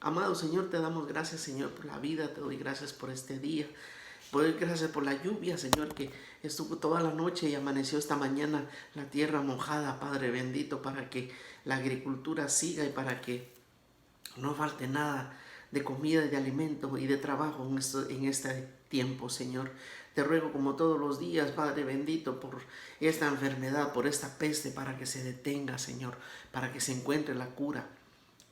Amado Señor, te damos gracias, Señor, por la vida. Te doy gracias por este día. Te doy gracias por la lluvia, Señor, que estuvo toda la noche y amaneció esta mañana la tierra mojada, Padre bendito, para que la agricultura siga y para que no falte nada de comida y de alimento y de trabajo en este tiempo, Señor. Te ruego como todos los días, Padre bendito, por esta enfermedad, por esta peste, para que se detenga, Señor, para que se encuentre la cura.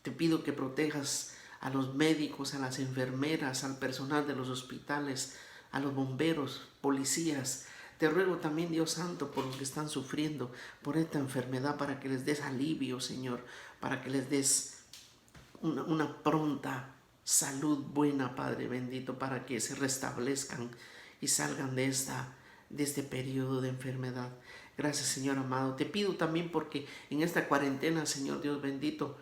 Te pido que protejas a los médicos, a las enfermeras, al personal de los hospitales, a los bomberos, policías. Te ruego también, Dios Santo, por los que están sufriendo por esta enfermedad, para que les des alivio, Señor, para que les des una pronta salud buena, Padre bendito, para que se restablezcan y salgan de este periodo de enfermedad. Gracias, Señor amado. Te pido también porque en esta cuarentena, Señor Dios bendito,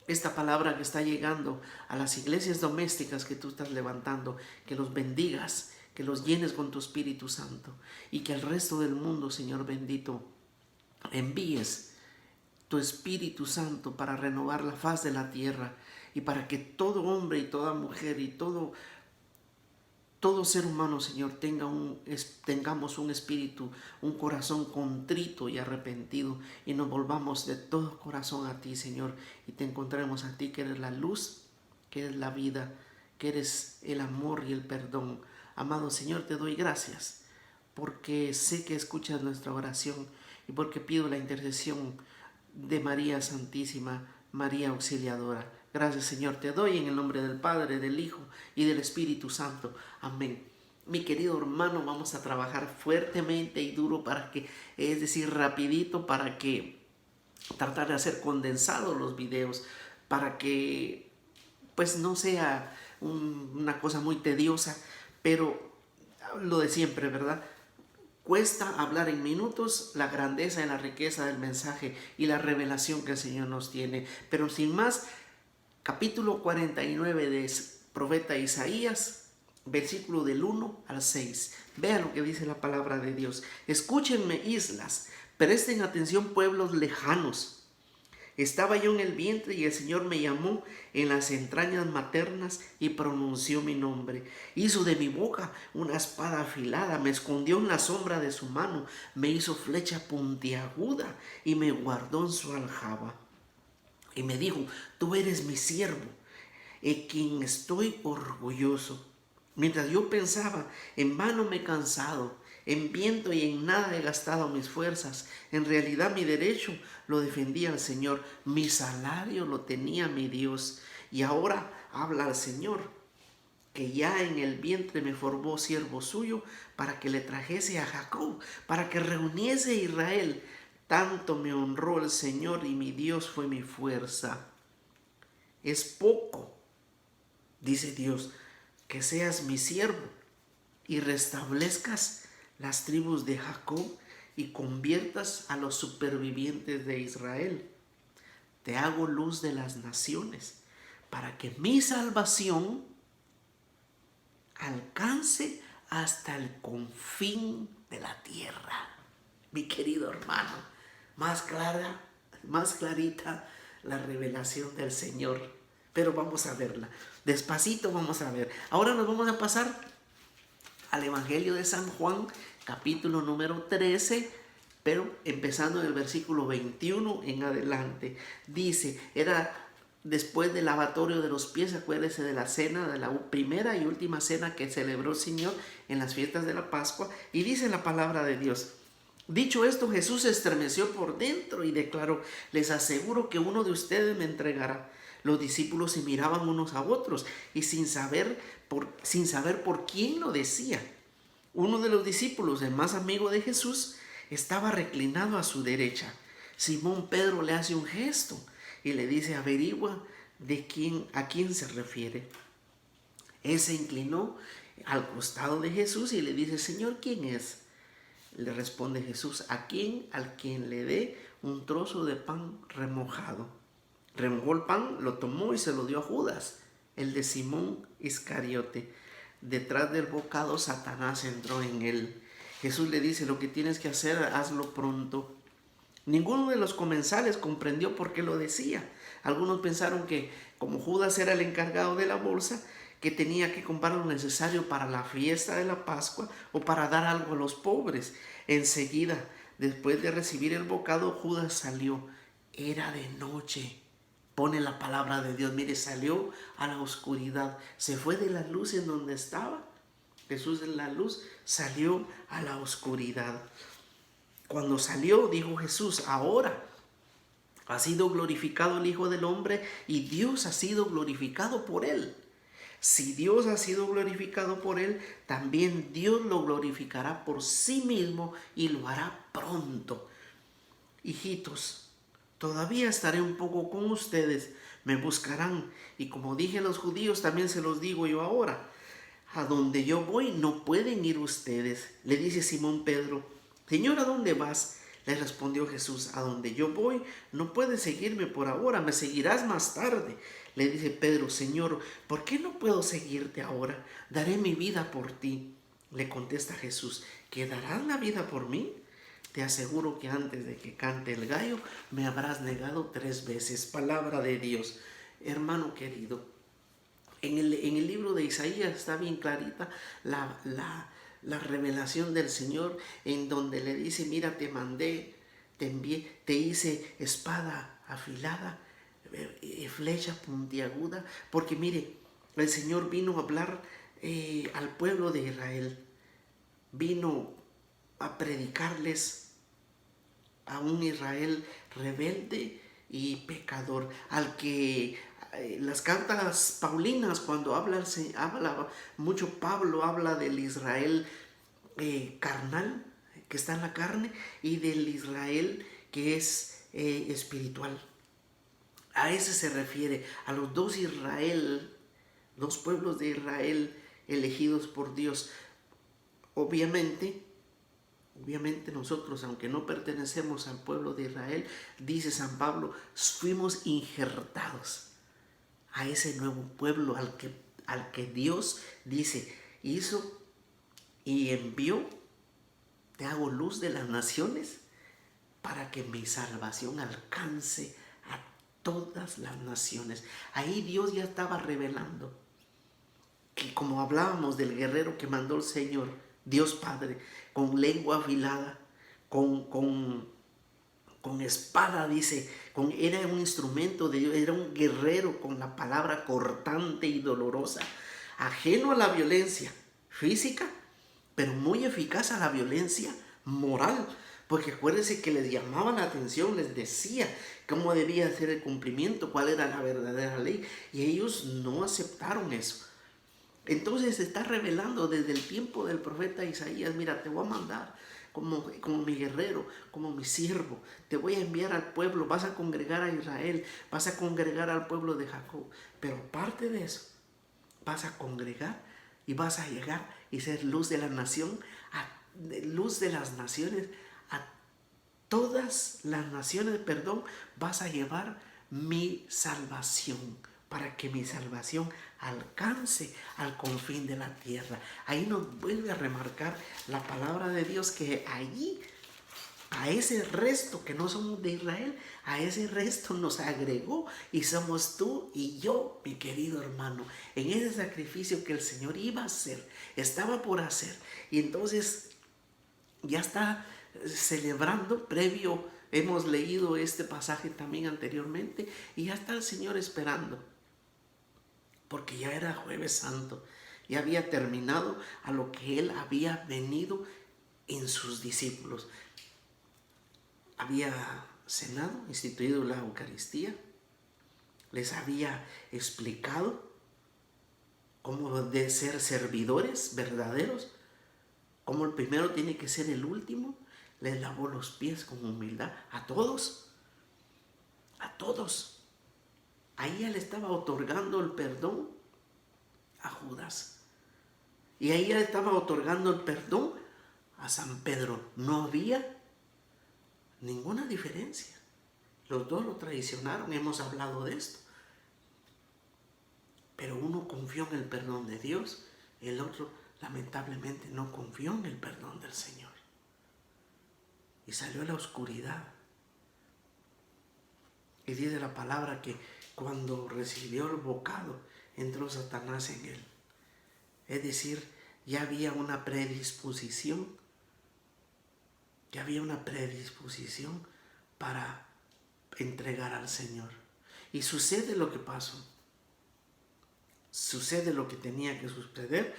esta palabra que está llegando a las iglesias domésticas que tú estás levantando, que los bendigas, que los llenes con tu Espíritu Santo y que al resto del mundo, Señor bendito, envíes tu Espíritu Santo para renovar la faz de la tierra y para que todo hombre y toda mujer y todo ser humano, Señor, tengamos un espíritu, un corazón contrito y arrepentido y nos volvamos de todo corazón a ti, Señor, y te encontremos a ti, que eres la luz, que eres la vida, que eres el amor y el perdón. Amado Señor, te doy gracias porque sé que escuchas nuestra oración y porque pido la intercesión de María Santísima, María Auxiliadora. Gracias, Señor, te doy en el nombre del Padre, del Hijo y del Espíritu Santo. Amén. Mi querido hermano, vamos a trabajar fuertemente y duro es decir, rapidito, para que tratar de hacer condensados los videos, para que pues no sea una cosa muy tediosa, pero lo de siempre, ¿verdad? Cuesta hablar en minutos la grandeza y la riqueza del mensaje y la revelación que el Señor nos tiene. Pero sin más, capítulo 49 de profeta Isaías, versículo del 1 al 6. Vea lo que dice la palabra de Dios. Escúchenme, islas, presten atención, pueblos lejanos. Estaba yo en el vientre y el Señor me llamó en las entrañas maternas y pronunció mi nombre. Hizo de mi boca una espada afilada, me escondió en la sombra de su mano, me hizo flecha puntiaguda y me guardó en su aljaba. Y me dijo, tú eres mi siervo, en quien estoy orgulloso. Mientras yo pensaba, en vano me he cansado, en viento y en nada he gastado mis fuerzas. En realidad mi derecho lo defendía el Señor, mi salario lo tenía mi Dios. Y ahora habla el Señor, que ya en el vientre me formó siervo suyo, para que le trajese a Jacob, para que reuniese a Israel. Tanto me honró el Señor y mi Dios fue mi fuerza. Es poco, dice Dios, que seas mi siervo y restablezcas las tribus de Jacob y conviertas a los supervivientes de Israel. Te hago luz de las naciones para que mi salvación alcance hasta el confín de la tierra. Mi querido hermano, más clara, más clarita la revelación del Señor. Pero vamos a verla. Despacito vamos a ver. Ahora nos vamos a pasar al Evangelio de San Juan, capítulo número 13, pero empezando en el versículo 21 en adelante. Dice, era después del lavatorio de los pies, acuérdese de la cena, de la primera y última cena que celebró el Señor en las fiestas de la Pascua, y dice la palabra de Dios. Dicho esto, Jesús se estremeció por dentro y declaró, les aseguro que uno de ustedes me entregará. Los discípulos se miraban unos a otros y sin saber por quién lo decía. Uno de los discípulos, el más amigo de Jesús, estaba reclinado a su derecha. Simón Pedro le hace un gesto y le dice, averigua a quién se refiere. Él se inclinó al costado de Jesús y le dice, Señor, ¿quién es? Le responde Jesús, al quien le dé un trozo de pan remojado. Remojó el pan, lo tomó y se lo dio a Judas, el de Simón Iscariote. Detrás del bocado, Satanás entró en él. Jesús le dice, lo que tienes que hacer, hazlo pronto. Ninguno de los comensales comprendió por qué lo decía. Algunos pensaron que como Judas era el encargado de la bolsa, que tenía que comprar lo necesario para la fiesta de la Pascua o para dar algo a los pobres. Enseguida, después de recibir el bocado, Judas salió. Era de noche. Pone la palabra de Dios. Mire, salió a la oscuridad. Se fue de la luz en donde estaba. Jesús en la luz salió a la oscuridad. Cuando salió, dijo Jesús, ahora ha sido glorificado el Hijo del Hombre y Dios ha sido glorificado por él. Si Dios ha sido glorificado por él, también Dios lo glorificará por sí mismo y lo hará pronto. Hijitos, todavía estaré un poco con ustedes, me buscarán, y como dije a los judíos, también se los digo yo ahora, a donde yo voy no pueden ir ustedes. Le dice Simón Pedro, Señor, ¿a dónde vas? Le respondió Jesús, a donde yo voy no puedes seguirme por ahora, me seguirás más tarde. Le dice Pedro, Señor, ¿por qué no puedo seguirte ahora? Daré mi vida por ti. Le contesta Jesús, ¿que darás la vida por mí? Te aseguro que antes de que cante el gallo me habrás negado 3 veces. Palabra de Dios. Hermano querido, en el libro de Isaías está bien clarita la revelación del Señor, en donde le dice, mira, te mandé, te envié, te hice espada afilada, flecha puntiaguda, porque mire, el Señor vino a hablar al pueblo de Israel, vino a predicarles a un Israel rebelde y pecador, al que las cartas paulinas, cuando habla mucho Pablo, habla del Israel carnal, que está en la carne, y del Israel que es espiritual. A ese se refiere, a los dos Israel, dos pueblos de Israel elegidos por Dios. Obviamente nosotros, aunque no pertenecemos al pueblo de Israel, dice San Pablo, fuimos injertados a ese nuevo pueblo al que Dios dice, hizo y envió, te hago luz de las naciones para que mi salvación alcance a todas las naciones. Ahí Dios ya estaba revelando que, como hablábamos del guerrero que mandó el Señor, Dios Padre, con lengua afilada, con espada, dice, era un instrumento de Dios, era un guerrero con la palabra cortante y dolorosa, ajeno a la violencia física, pero muy eficaz a la violencia moral, porque acuérdense que les llamaba la atención, les decía cómo debía ser el cumplimiento, cuál era la verdadera ley, y ellos no aceptaron eso. Entonces se está revelando desde el tiempo del profeta Isaías, mira, te voy a mandar como mi guerrero, como mi siervo, te voy a enviar al pueblo, vas a congregar a Israel, vas a congregar al pueblo de Jacob, pero aparte de eso, vas a congregar y vas a llegar y ser luz de la nación, luz de las naciones, a todas las naciones, vas a llevar mi salvación, para que mi salvación alcance al confín de la tierra. Ahí nos vuelve a remarcar la palabra de Dios, que allí, a ese resto que no somos de Israel, a ese resto nos agregó y somos tú y yo, mi querido hermano, en ese sacrificio que el Señor iba a hacer, estaba por hacer. Y entonces ya está celebrando, previo, hemos leído este pasaje también anteriormente, y ya está el Señor esperando, porque ya era Jueves Santo, ya había terminado a lo que Él había venido en sus discípulos. Había cenado, instituido la Eucaristía, les había explicado cómo de ser servidores verdaderos, cómo el primero tiene que ser el último. Les lavó los pies con humildad a todos, a todos. Ahí él estaba otorgando el perdón a Judas. Y ahí él estaba otorgando el perdón a San Pedro. No había ninguna diferencia. Los dos lo traicionaron, hemos hablado de esto. Pero uno confió en el perdón de Dios, el otro lamentablemente no confió en el perdón del Señor. Y salió a la oscuridad. Y dice la palabra que cuando recibió el bocado, entró Satanás en él. Es decir, ya había una predisposición, para entregar al Señor. Y sucede lo que pasó. Sucede lo que tenía que suceder,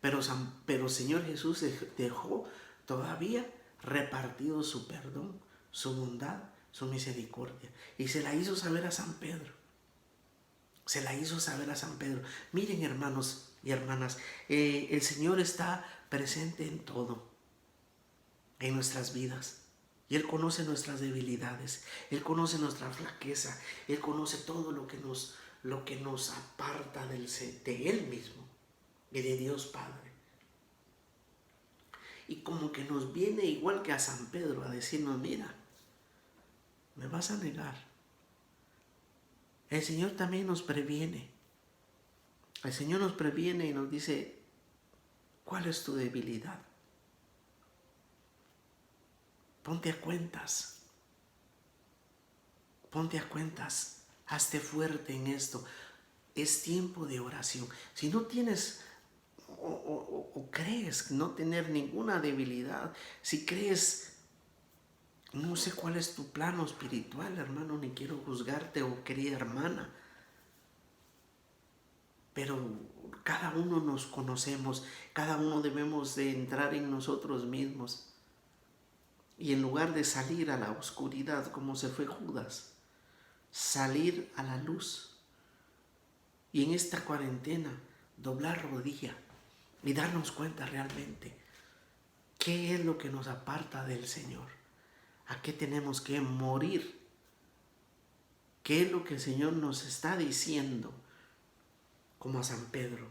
pero Señor Jesús dejó todavía repartido su perdón, su bondad, su misericordia. Y se la hizo saber a San Pedro. Miren, hermanos y hermanas, el Señor está presente en todo, en nuestras vidas. Y Él conoce nuestras debilidades, Él conoce nuestra flaqueza, Él conoce todo lo que nos aparta de Él mismo y de Dios Padre. Y como que nos viene igual que a San Pedro a decirnos, mira, me vas a negar. El Señor también nos previene. El Señor nos previene y nos dice, ¿cuál es tu debilidad? Ponte a cuentas. Hazte fuerte en esto. Es tiempo de oración. Si no tienes o crees no tener ninguna debilidad, si crees, no sé cuál es tu plano espiritual, hermano, ni quiero juzgarte o querida hermana, pero cada uno nos conocemos, cada uno debemos de entrar en nosotros mismos. Y en lugar de salir a la oscuridad como se fue Judas, salir a la luz. Y en esta cuarentena, doblar rodilla y darnos cuenta realmente qué es lo que nos aparta del Señor, a qué tenemos que morir, qué es lo que el Señor nos está diciendo, como a San Pedro,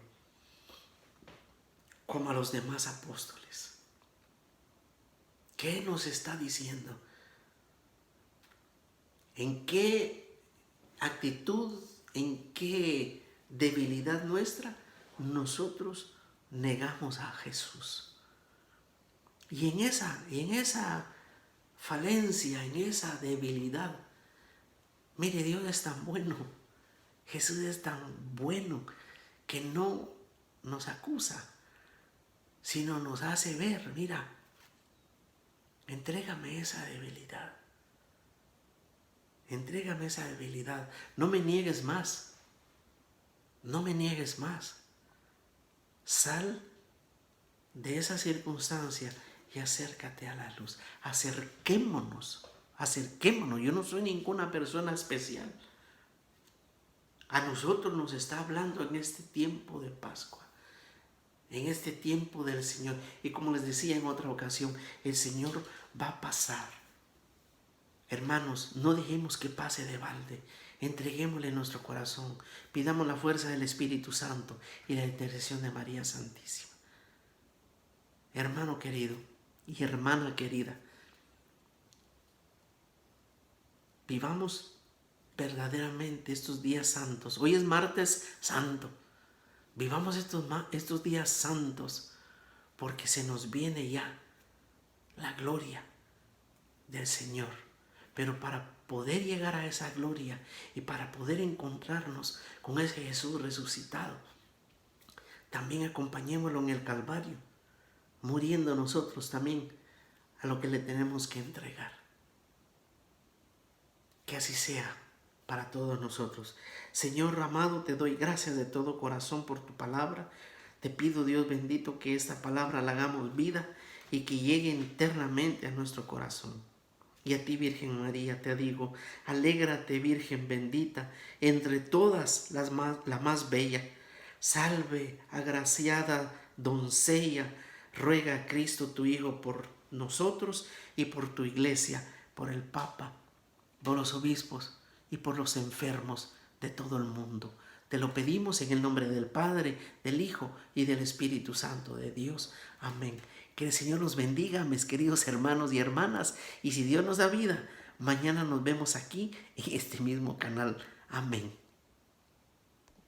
como a los demás apóstoles. ¿Qué nos está diciendo? ¿En qué actitud, en qué debilidad nuestra nosotros negamos a Jesús? Y en esa falencia, en esa debilidad, mire, Dios es tan bueno, Jesús es tan bueno que no nos acusa, sino nos hace ver, mira, entrégame esa debilidad. No me niegues más. Sal de esa circunstancia y acércate a la luz. Acerquémonos. Yo no soy ninguna persona especial. A nosotros nos está hablando en este tiempo de Pascua, en este tiempo del Señor. Y como les decía en otra ocasión, el Señor va a pasar. Hermanos, no dejemos que pase de balde. Entreguémosle nuestro corazón. Pidamos la fuerza del Espíritu Santo y la intercesión de María Santísima. Hermano querido y hermana querida, vivamos verdaderamente estos días santos. Hoy es martes santo. Vivamos estos días santos, porque se nos viene ya la gloria del Señor. Pero para poder llegar a esa gloria y para poder encontrarnos con ese Jesús resucitado, también acompañémoslo en el Calvario, muriendo nosotros también a lo que le tenemos que entregar. Que así sea para todos nosotros. Señor amado, te doy gracias de todo corazón por tu palabra. Te pido, Dios bendito, que esta palabra la hagamos vida y que llegue eternamente a nuestro corazón. Y a ti, Virgen María, te digo, alégrate, Virgen bendita, entre todas la más bella. Salve, agraciada doncella, ruega a Cristo tu Hijo por nosotros y por tu iglesia, por el Papa, por los obispos y por los enfermos de todo el mundo. Te lo pedimos en el nombre del Padre, del Hijo y del Espíritu Santo de Dios. Amén. Que el Señor los bendiga, mis queridos hermanos y hermanas. Y si Dios nos da vida, mañana nos vemos aquí en este mismo canal. Amén.